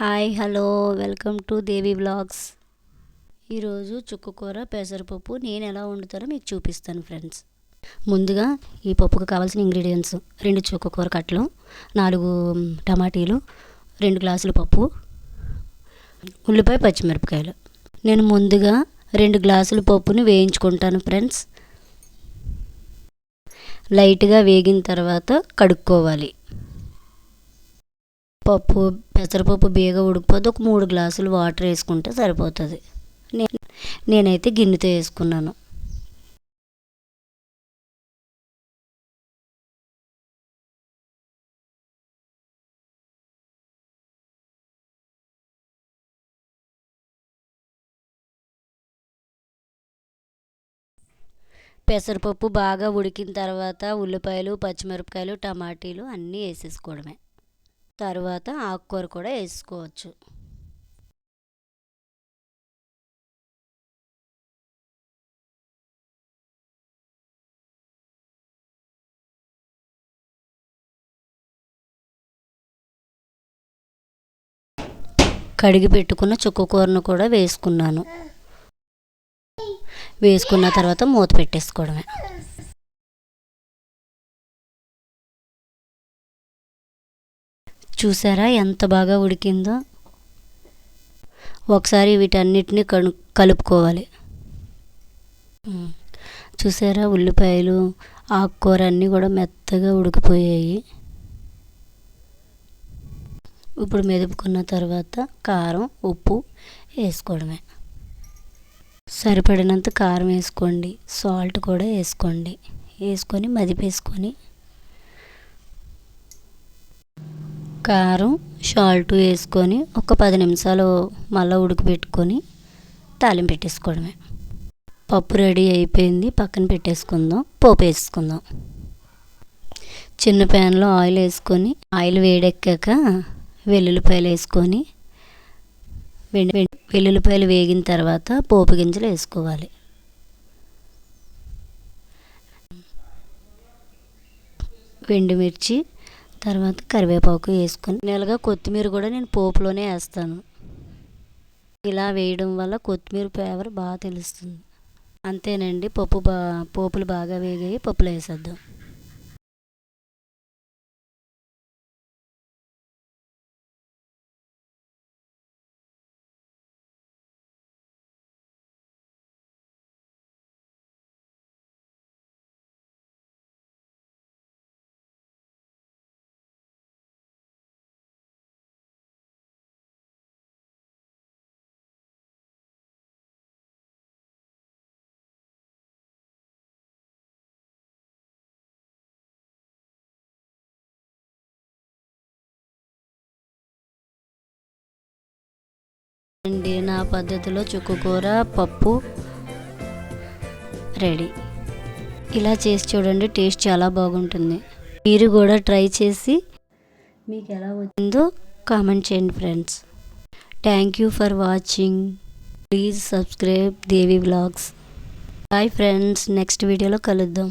Hi hello welcome to Devi vlogs. ఈరోజు చుక్కకూర పెసరపప్పు నేను ఎలా వండుతారో మీకు చూపిస్తాను ఫ్రెండ్స్. ముందుగా ఈ పప్పుకు కావాల్సిన ఇంగ్రీడియంట్స్: 2 చుక్కకూర కట్టలు, 4 టమాటీలు, 2 గ్లాసుల పప్పు, ఉల్లిపాయ, పచ్చిమిరపకాయలు. నేను ముందుగా 2 గ్లాసుల పప్పుని వేయించుకుంటాను ఫ్రెండ్స్. లైట్గా వేగిన తర్వాత కడుక్కోవాలి. పెసరపప్పు బేగా ఉడికిపోతే ఒక 3 గ్లాసులు వాటర్ వేసుకుంటే సరిపోతుంది. నేనైతే గిన్నెతో వేసుకున్నాను. పెసరపప్పు బాగా ఉడికిన తర్వాత ఉల్లిపాయలు, పచ్చిమిరపకాయలు, టమాటీలు అన్నీ వేసేసుకోవడమే. తర్వాత ఆకుకూర కూడా వేసుకోవచ్చు. కడిగి పెట్టుకున్న చుక్కకూరను కూడా వేసుకున్నాను. వేసుకున్న తర్వాత మూత పెట్టేసుకోవడమే. చూసారా ఎంత బాగా ఉడికిందో? ఒకసారి వీటన్నిటిని కలుపుకోవాలి. చూసారా, ఉల్లిపాయలు, ఆకుకూర అన్నీ కూడా మెత్తగా ఉడికిపోయాయి. ఇప్పుడు మెదుపుకున్న తర్వాత కారం, ఉప్పు వేసుకోవడమే. సరిపడినంత కారం వేసుకోండి, సాల్ట్ కూడా వేసుకోండి. వేసుకొని మదిపేసుకొని కారం, సాల్ట్ వేసుకొని ఒక 10 నిమిషాలు మళ్ళీ ఉడకబెట్టుకొని తాలింపు పెట్టేసుకోవడమే. పప్పు రెడీ అయిపోయింది, పక్కన పెట్టేసుకుందాం. పోపు వేసుకుందాం. చిన్న ప్యాన్లో ఆయిల్ వేసుకొని, ఆయిల్ వేడెక్కాక వెల్లుల్లిపాయలు వేసుకొని, వెల్లుల్లిపాయలు వేగిన తర్వాత పోపు గింజలు వేసుకోవాలి. ఎండుమిర్చి, తర్వాత కరివేపాకు వేసుకొని, నెలగా కొత్తిమీర కూడా నేను పోపులోనే వేస్తాను. ఇలా వేయడం వల్ల కొత్తిమీర ఫ్లేవర్ బాగా తెలుస్తుంది. అంతేనండి, పోపులు బాగా వేగాయి. పప్పులో వేసేద్దాం. అండి, నా పద్ధతిలో చుక్కకూర పప్పు రెడీ. ఇలా చేసి చూడండి, టేస్ట్ చాలా బాగుంటుంది. మీరు కూడా ట్రై చేసి మీకు ఎలా వచ్చిందో కామెంట్ చేయండి friends. Thank you for watching. Please subscribe Devi vlogs. Bye friends, next వీడియోలో కలుద్దాం.